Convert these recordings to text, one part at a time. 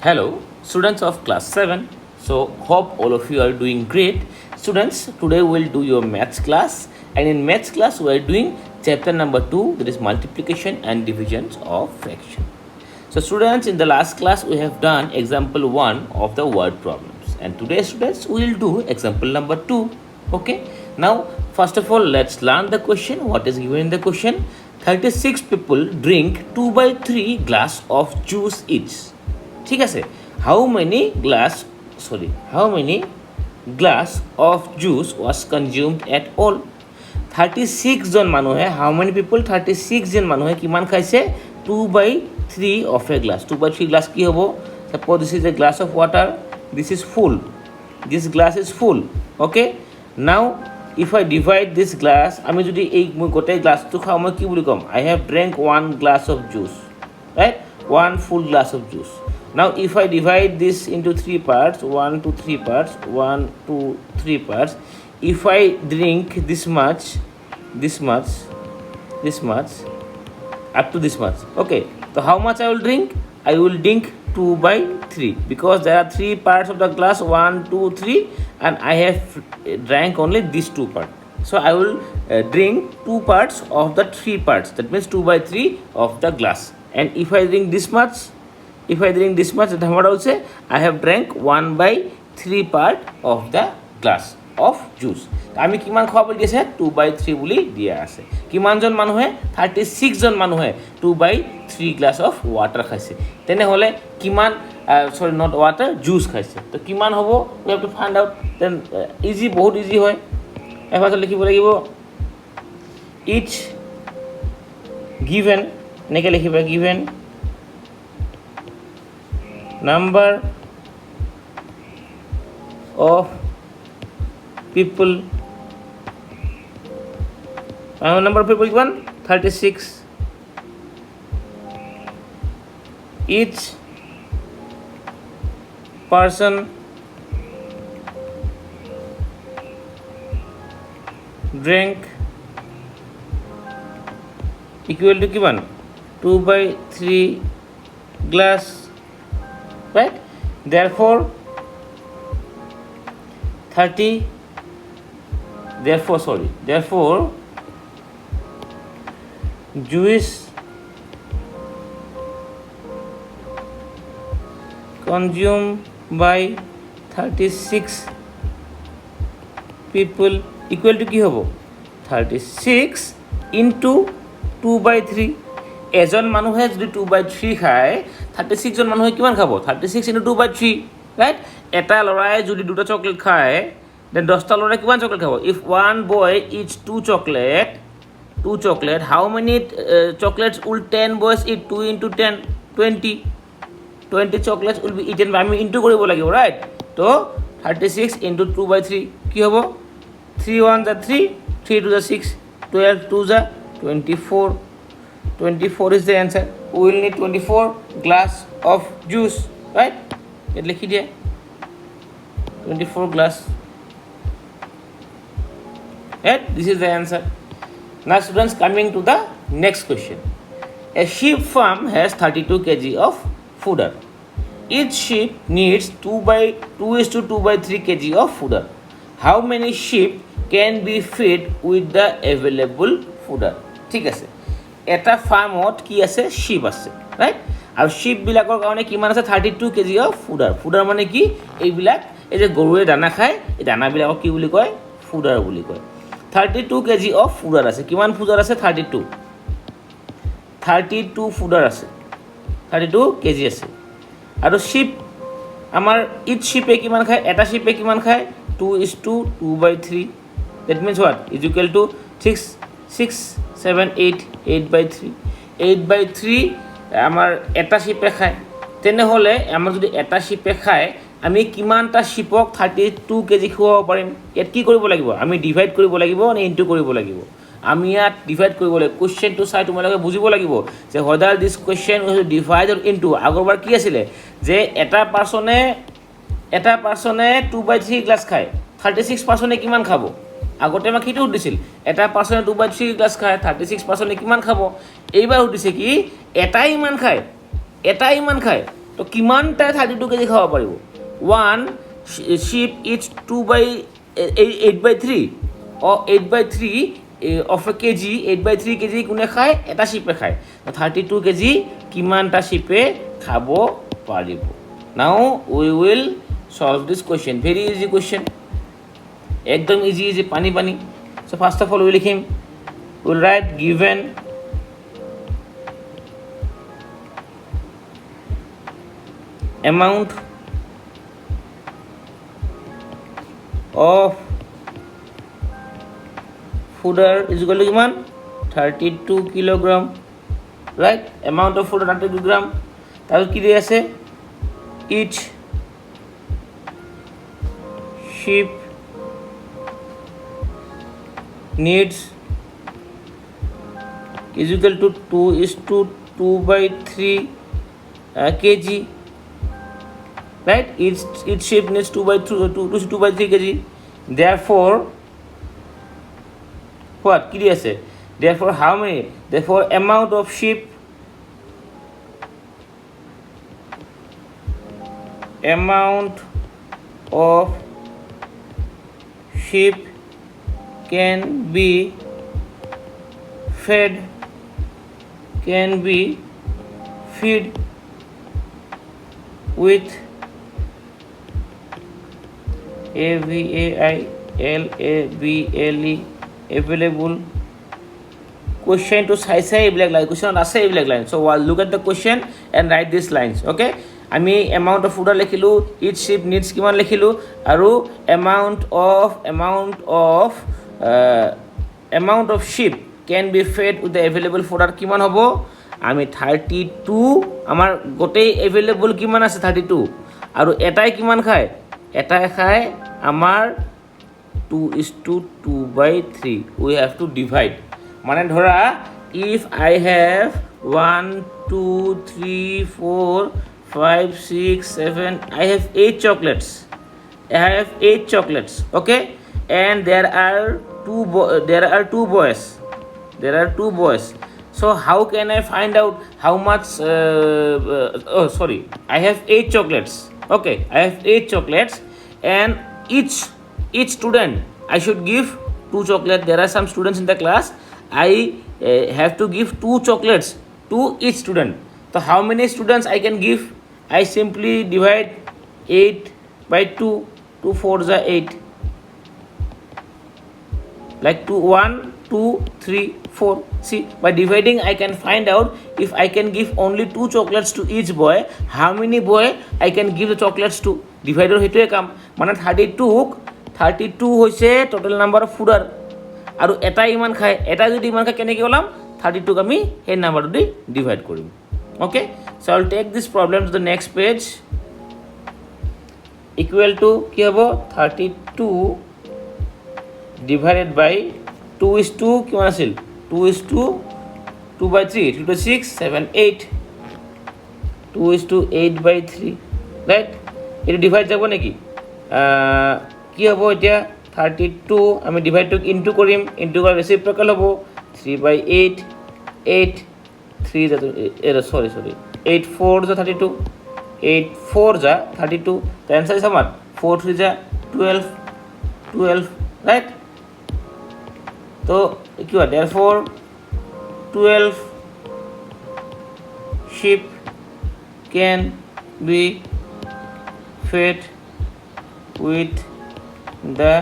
Hello, students of class 7. So, hope all of you are doing great. Students, today we'll do your maths class, and in maths class, we are doing chapter number 2, that is multiplication and divisions of fraction. So, students, in the last class, we have done example 1 of the word problems, and today, students, we will do example number 2. Okay, now, first of all, let's learn the question. What is given in the question? 36 people drink 2/3 glass of juice each. ঠিক আছে, how many glass of juice was consumed at all? 36 জন মানুহে, how many people? 36 জন মানুহে কিমান খাইছে? 2/3 of a glass. 2/3 glass কি হ'ব? Suppose this is a glass of water, this is full, this glass is full. Okay, now if I divide this glass, আমি যদি এই গোটেই গ্লাসটো খাওঁ, মই কি বুলি ক'ম? I have drank 1 glass of juice, right? 1 full glass of juice. Now if I divide this into 3 parts, 1 to 3 parts, 1 to 3 parts, if I drink this much, up to this much, okay, so how much I will drink? I will drink 2/3 because there are 3 parts of the glass, 1, 2, 3, and I have drank only these 2 parts. So I will drink 2 parts of the 3 parts, that means 2/3 of the glass. And if I drink this much, then what I will say? I have drank 1/3 part of the glass of juice. আমি কিমান খোৱা বুলি দিছে? 2/3 বুলি দিয়া আছে। কিমানজন মানুহে? 36 জন মানুহে 2/3 glass of water খাইছে। তেনেহ'লে কিমান নট ৱাটাৰ, জুচ খাইছে। তো কিমান হ'ব? We have to find out. Then easy, বহুত ইজি হয়। এফালে লিখিব লাগিব ইচ গিভেন, এনেকৈ লিখিবা given number of people, number of people given 36. Each person drank equal to given 2/3 glass, right? Therefore juice consumed by 36 people equal to কি হ'ব? 36 into 2/3. এজন মানুহে যদি 2/3 খায়, 36 জন মানুহে কিমান খাব? 36 into 2/3, ৰাইট? এটা ল'ৰাই যদি 2টা চকলেট খায়, দেন 10টা ল'ৰাই কিমান চকলেট খাব? If one boy eats 2 chocolate, how many chocolates will 10 boys eat? 2 into 10, 20 chocolates will be eaten. আমি ইনটু কৰিব লাগিব, ৰাইট? তো 36 into 2/3 কি হ'ব? 3 1 যা 3, 3 2 যা 6, 12 2 যা 24. 24 is the answer. We will need 24 glass of juice, right? It likhi dia 24 glass. Right? This is the answer. Now students, coming to the next question. A sheep farm has 32 kg of fodder. Each sheep needs 2/3 kg of fodder. How many sheep can be fed with the available fodder? ঠিক আছে, এটা ফাৰ্মত কি আছে? Sheep আছে, right? আৰু শ্বিপবিলাকৰ কাৰণে কিমান আছে? 32 kg অফ ফুডাৰ. ফুডাৰ মানে কি? এইবিলাক এই যে গৰুৱে দানা খায়, এই দানাবিলাকক কি বুলি কয়? ফুডাৰ বুলি কয়। 32 kg অফ ফুডাৰ আছে। কিমান ফুডাৰ আছে? 32 ফুডাৰ আছে, 32 kg আছে। আৰু শ্বিপ, আমাৰ ইচ শ্বিপে কিমান খায়? এটা শ্বিপে কিমান খায়? 2:2/3. That means what? Is equal to 6 7 8 8/3. 8/3 আমাৰ এটা শ্বিপে খায়। তেনেহ'লে আমাৰ যদি এটা শ্বিপে খায়, আমি কিমানটা শ্বিপক 32 kg খুৱাব পাৰিম? ইয়াত কি কৰিব লাগিব? আমি ডিভাইড কৰিব লাগিব নে ইনটু কৰিব লাগিব? আমি ইয়াত ডিভাইড কৰিব লাগিব। কুৱেশ্যনটো চাই তোমালোকে বুজিব লাগিব যে whether this question was divided into, আগৰবাৰ কি আছিলে যে এটা পাৰ্চনে 2/3 গ্লাছ খায়, 36 পাৰ্চনে কিমান খাব? আগতে আমাক সেইটো সুধিছিল, এটা পাৰ্চনে 2/3 গ্লাছ খায়, 36 পাৰ্চনে কিমান খাব? এইবাৰ সুধিছে কি এটাই ইমান খায়, তো কিমানটা 32 কেজি খাব পাৰিব? One sheep eats 8/3 or 8/3 of a kg, 8/3 kg কোনে খায়? এটা শ্বিপে খায়। 32 কেজি কিমানটা শ্বিপে খাব পাৰিব? Now we will solve this question. Very easy question. একদম ইজি ইজি, পানী পানী। So first of all we লিখিম, we'll write given amount of fodder is equal to কিমান? 32 kilogram, right? Amount of fodder 32 kilogram. তাহলে কি দিয়ে আছে? each sheep needs is equal to 2:2/3 kg, right? Each sheep needs 2/3 kg. Therefore what কি দিয়ে আছে? Therefore how many? Therefore amount of sheep can be fed with AVAILABLE available. Question to চাই এইবিলাক line, কুৱেশ্যনত আছে এইবিলাক line. So' look at the question and write this lines, okay. আমি amount of fodder লিখিলোঁ, it sheep needs কিমান লিখিলোঁ, আৰু amount of sheep can be fed with the available fodder কিমান হ'ব? আমি 32, আমাৰ গোটেই এভেইলেবল কিমান আছে? 32, আৰু এটাই কিমান খায়? এটাই খায় আমাৰ 2:2/3। উই হেভ টু ডিভাইড, মানে ধৰা if I have 1 2 3 4 5 6 7 I have 8 chocolates, okay, and there are two boys. So how can I find out how much I have 8 chocolates, okay, I have 8 chocolates, and each student I should give 2 chocolates. There are some students in the class, I have to give 2 chocolates to each student. So how many students I can give? I simply divide 8/2, 2 4s are 8, like 2 1 2 3 4. See, by dividing I can find out if I can give only 2 chocolates to each boy, how many boy I can give the chocolates to. Divider হেতুৱে কাম, মানে 32 হৈছে total number of ফুডাৰ, আৰু এটা ইমান খায়, এটা যদি ইমান খায় কেনেকৈ ওলাম? 32ক আমি সেই নাম্বাৰটো দি ডিভাইড কৰিম, অ'কে। চ' আই উইল টেক দিছ problem to the next page. Equal to কি হ'ব? 32 ডিভাইডেড বাই 2 কিমান আছিল? 2:2/3, 3 to 6 7 8, 2:8/3, ৰাইট? এইটো ডিভাইড যাব নেকি? কি হ'ব এতিয়া? 32 আমি ডিভাইডটোক ইনটু কৰিম, ইনটু কৰা ৰেচিপ্ৰকেল হ'ব 3/8, 8 3 8 4 32, 8 4 32, the answer is what? 4 3 12, right? So কি হয়? Therefore 12 sheep can be fed with the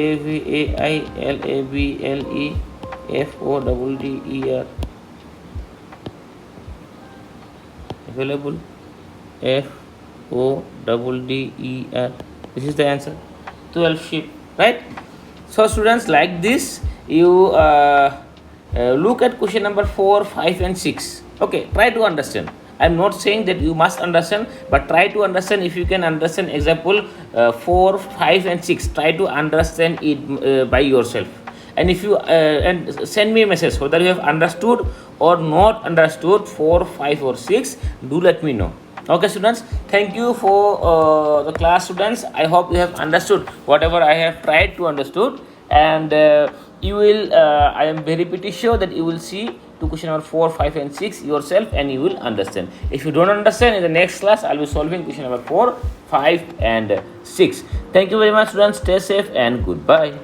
AVAILABLE available, FODDER. This is the answer, 12 sheep, right? So students, like this you look at question number 4 5 and 6, okay. Try to understand. I'm not saying that you must understand, but try to understand. If you can understand example 4 5 and 6, try to understand it by yourself. And if you and send me a message whether you have understood or not understood 4 5 or 6, do let me know, okay students. Thank you for the class students. I hope you have understood whatever I have tried to understood, and you will I am very pretty sure that you will see to question number 4, 5 and 6 yourself and you will understand. If you don't understand, in the next class I'll be solving question number 4, 5 and 6. Thank you very much students. Stay safe and goodbye.